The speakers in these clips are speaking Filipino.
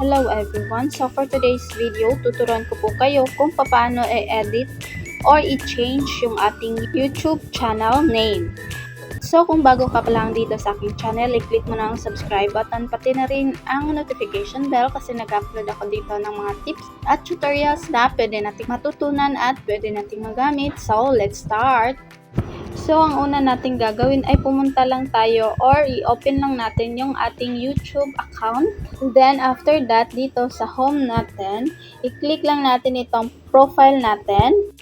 Hello everyone! So for today's video, tuturuan ko po kayo kung paano i-edit or i-change yung ating YouTube channel name. So kung bago ka pa lang dito sa aking channel, i-click mo na ang subscribe button pati na rin ang notification bell kasi nag-upload ako dito ng mga tips at tutorials na pwede nating matutunan at pwede nating magamit. So let's start! So, ang una nating gagawin ay pumunta lang tayo or i-open lang natin yung ating YouTube account. Then, after that, dito sa home natin, i-click lang natin itong profile natin.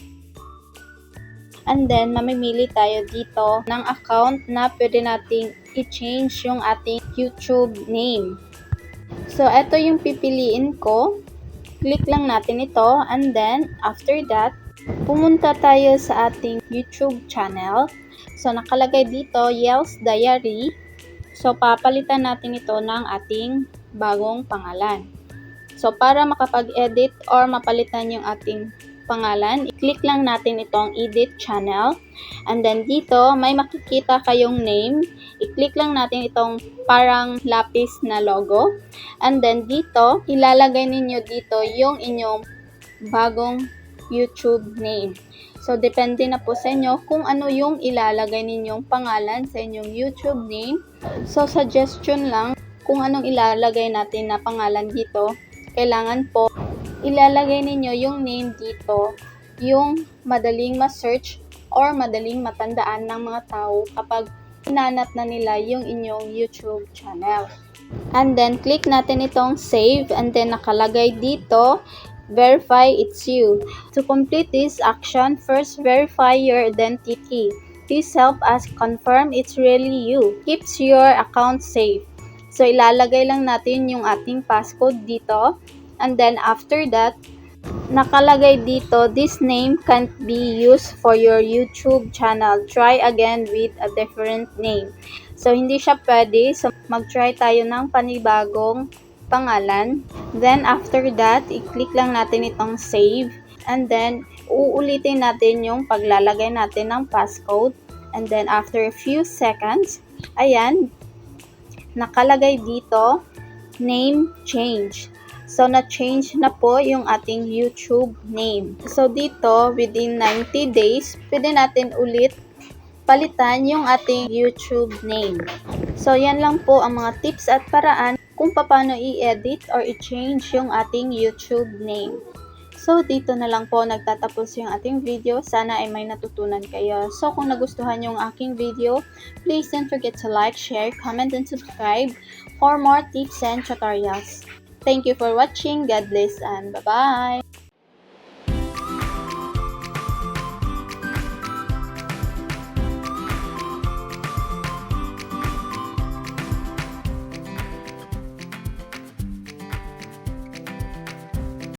And then, mamimili tayo dito ng account na pwede nating i-change yung ating YouTube name. So, ito yung pipiliin ko. Click lang natin ito. And then, after that, pumunta tayo sa ating YouTube channel. So, nakalagay dito, Yel's Diary. So, papalitan natin ito ng ating bagong pangalan. So, para makapag-edit or mapalitan yung ating pangalan, i-click lang natin itong Edit Channel. And then, dito, may makikita kayong name. I-click lang natin itong parang lapis na logo. And then, dito, ilalagay ninyo dito yung inyong bagong YouTube name. So, depende na po sa inyo kung ano yung ilalagay ninyong pangalan sa inyong YouTube name. So, suggestion lang kung anong ilalagay natin na pangalan dito. Kailangan po ilalagay ninyo yung name dito, yung madaling ma-search or madaling matandaan ng mga tao kapag hinanap na nila yung inyong YouTube channel. And then, click natin itong save and then nakalagay dito, verify it's you. To complete this action, first verify your identity. This help us confirm it's really you. Keeps your account safe. So, ilalagay lang natin yung ating passcode dito. And then, after that, nakalagay dito, this name can't be used for your YouTube channel. Try again with a different name. So, hindi siya pwede. So, mag-try tayo ng panibagong pangalan. Then, after that, i-click lang natin itong save. And then, uulitin natin yung paglalagay natin ng passcode. And then, after a few seconds, ayan, nakalagay dito, name change. So, na-change na po yung ating YouTube name. So, dito, within 90 days, pwede natin ulit palitan yung ating YouTube name. So, yan lang po ang mga tips at paraan kung paano i-edit or i-change yung ating YouTube name. So, dito na lang po nagtatapos yung ating video. Sana ay may natutunan kayo. So, kung nagustuhan yung aking video, please don't forget to like, share, comment, and subscribe for more tips and tutorials. Thank you for watching. God bless and bye-bye!